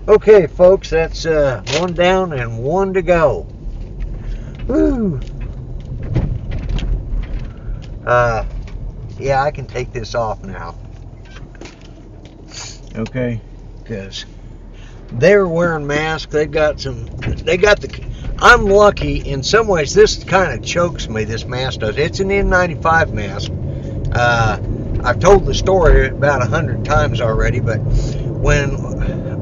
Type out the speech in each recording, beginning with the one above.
Okay, folks, that's one down and one to go. Woo! Yeah, I can take this off now. Okay, because they were wearing masks. I'm lucky in some ways. This kind of chokes me, this mask does. It's an N95 mask. I've told the story about 100 times already, but when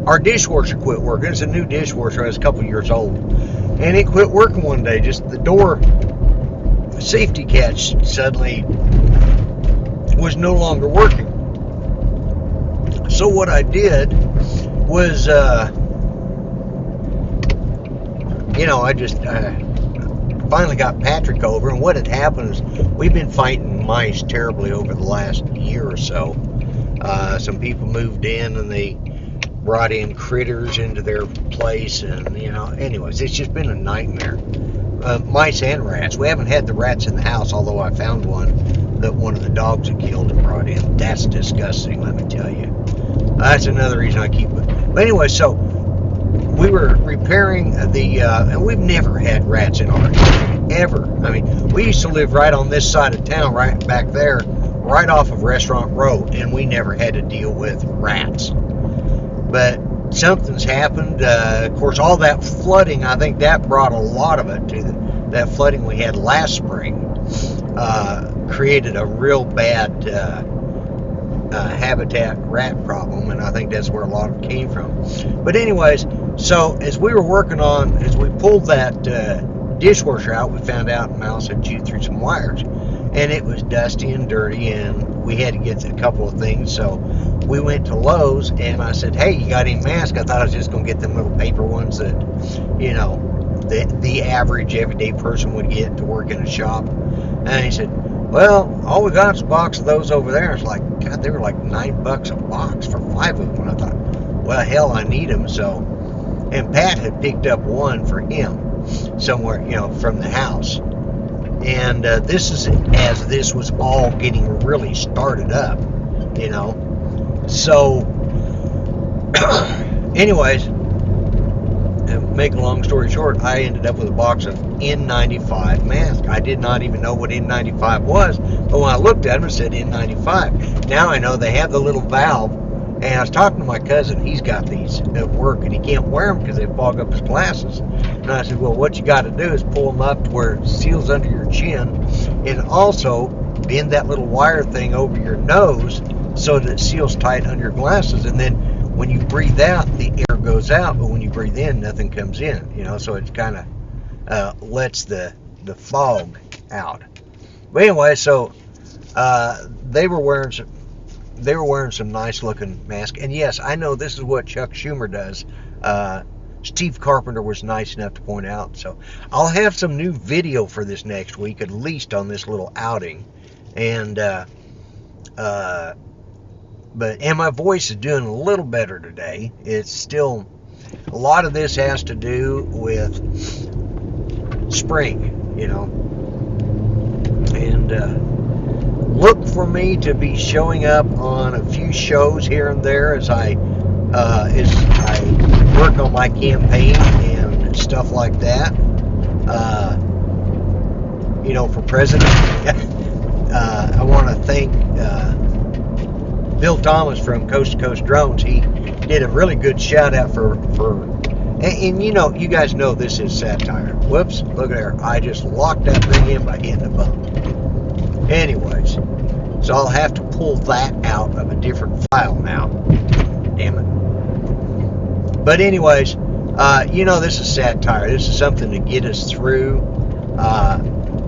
our dishwasher quit working, it's a new dishwasher, it's a couple years old, and it quit working one day. Just the door safety catch suddenly was no longer working. So what I did was, I just finally got Patrick over, and what had happened is we've been fighting mice terribly over the last year or so. Some people moved in and they brought in critters into their place, and anyways, it's just been a nightmare. Mice and rats. We haven't had the rats in the house, although I found one that one of the dogs had killed and brought in. That's disgusting, let me tell you. That's another reason I keep it. But anyway, so we were repairing and we've never had rats in our area, ever. I mean, we used to live right on this side of town, right back there, right off of Restaurant Road, and we never had to deal with rats. But something's happened. Of course, all that flooding, I think that brought a lot of it to that flooding we had last spring, created a real bad habitat rat problem, and I think that's where a lot of it came from. But anyways, so as we pulled that dishwasher out, we found out a mouse had chewed through some wires, and it was dusty and dirty, and we had to get a couple of things. So we went to Lowe's, and I said, hey, you got any masks? I thought I was just going to get them little paper ones that, the average everyday person would get to work in a shop. And he said, well, all we got is a box of those over there. It's like, God, they were like $9 a box for 5 of them. And I thought, well, hell, I need them. So, and Pat had picked up one for him somewhere, from the house. And this is as this was all getting really started up, So, anyways, make a long story short, I ended up with a box of N95 masks. I did not even know what N95 was, but when I looked at them, it said N95. Now I know they have the little valve, and I was talking to my cousin. He's got these at work, and he can't wear them because they fog up his glasses. And I said, well, what you got to do is pull them up to where it seals under your chin, and also bend that little wire thing over your nose so that it seals tight under your glasses, and then when you breathe out, the air goes out, but when you breathe in, nothing comes in, so it kind of lets the fog out. But anyway, so they were wearing some nice looking masks, and yes, I know this is what Chuck Schumer does. Steve Carpenter was nice enough to point out, so I'll have some new video for this next week, at least on this little outing, and my voice is doing a little better today. It's still, a lot of this has to do with spring, and look for me to be showing up on a few shows here and there as I work on my campaign and stuff like that. For president, I want to thank Bill Thomas from Coast to Coast Drones. He did a really good shout out for and you guys know this is satire. Whoops, look at there. I just locked that thing in by hitting a bump. Anyways, so I'll have to pull that out of a different file now. Damn it. But anyways, this is satire. This is something to get us through.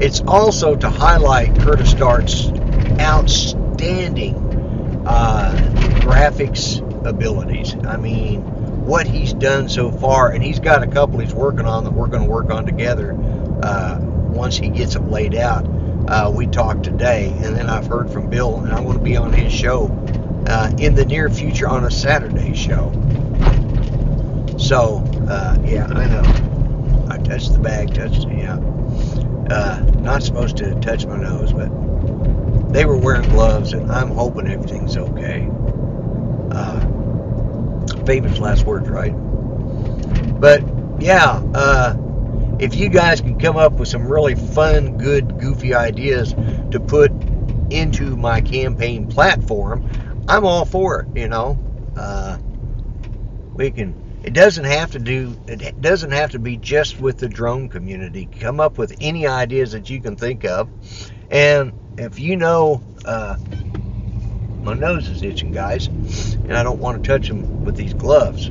It's also to highlight Curtis Dart's outstanding graphics abilities. I mean, what he's done so far, and he's got a couple he's working on that we're going to work on together once he gets them laid out. We talked today, and then I've heard from Bill, and I'm going to be on his show in the near future on a Saturday show. So, yeah, I know. I touched the bag, not supposed to touch my nose, but they were wearing gloves, and I'm hoping everything's okay. famous last words, right? But yeah, if you guys can come up with some really fun, good, goofy ideas to put into my campaign platform, I'm all for it. We can. It doesn't have to be just with the drone community. Come up with any ideas that you can think of. And if you know, my nose is itching, guys, and I don't want to touch them with these gloves.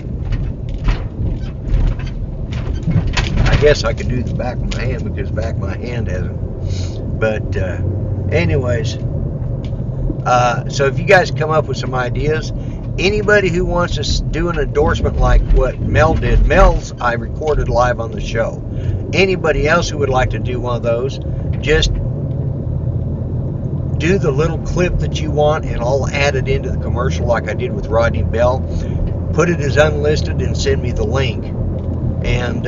I guess I could do the back of my hand because the back of my hand hasn't. But anyways, so if you guys come up with some ideas, anybody who wants to do an endorsement like what Mel did, Mel's I recorded live on the show. Anybody else who would like to do one of those, just do the little clip that you want and I'll add it into the commercial like I did with Rodney Bell. Put it as unlisted and send me the link. And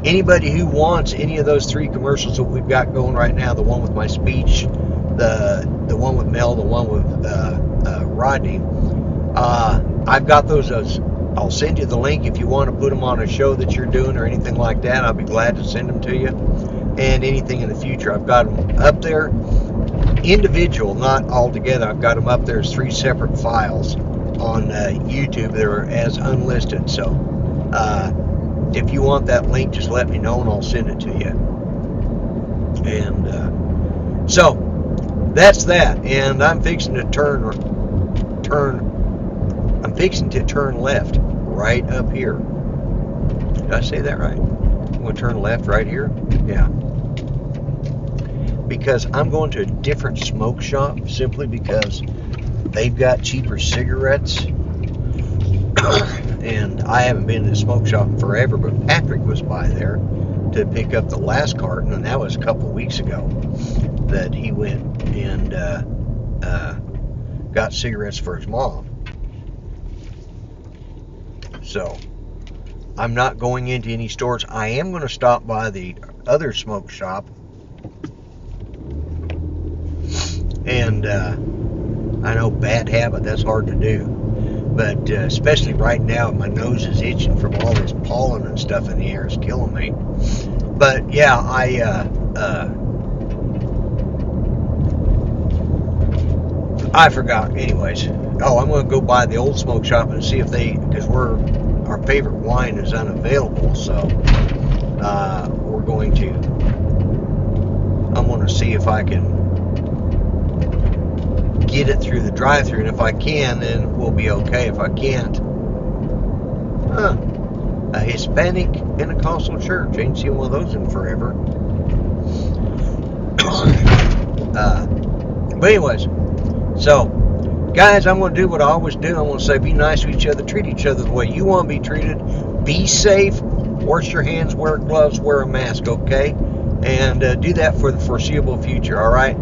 anybody who wants any of those 3 commercials that we've got going right now, the one with my speech, the one with Mel, the one with Rodney, I've got those. I'll send you the link if you want to put them on a show that you're doing or anything like that. I'll be glad to send them to you. And anything in the future, I've got them up there, individual, not all together. I've got them up there as 3 separate files on YouTube. They're as unlisted. So if you want that link, just let me know and I'll send it to you. And so that's that. And I'm fixing to turn left right up here. Did I say that right? I'm going to turn left right here. Yeah. Because I'm going to a different smoke shop simply because they've got cheaper cigarettes. And I haven't been to the smoke shop in forever, but Patrick was by there to pick up the last carton, and that was a couple weeks ago that he went and got cigarettes for his mom. So I'm not going into any stores. I am going to stop by the other smoke shop, and I know, bad habit, that's hard to do. But especially right now, my nose is itching from all this pollen and stuff in the air. It's killing me. But yeah, I forgot. Anyways, I'm going to go by the old smoke shop and see if because our favorite wine is unavailable. So I'm going to see if I can get it through the drive-thru, and if I can, then we'll be okay. If I can't, a Hispanic Pentecostal church, ain't seen one of those in forever. But anyways, so guys, I'm going to do what I always do. I'm going to say, be nice to each other, treat each other the way you want to be treated, be safe, wash your hands, wear gloves, wear a mask, okay? And do that for the foreseeable future, all right?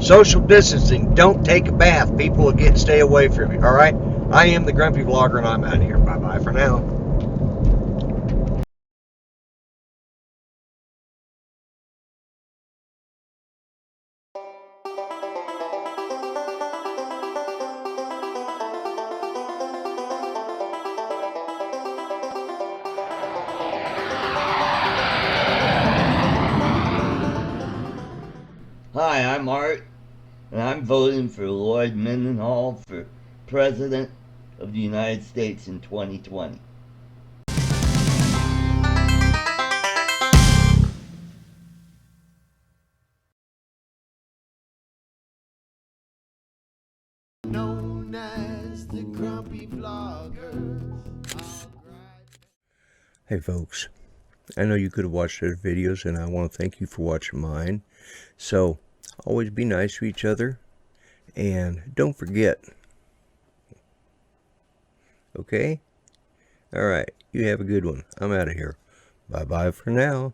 Social distancing. Don't take a bath. People again, stay away from you. All right. I am the Grumpy Vlogger, and I'm out of here. Bye bye for now. Hi, I'm Art, and I'm voting for Lloyd Mendenhall for President of the United States in 2020. Known as the Grumpy Vlogger. Hey folks, I know you could have watched other videos, and I want to thank you for watching mine. So always be nice to each other, and don't forget. Okay? Alright, you have a good one. I'm out of here. Bye bye for now.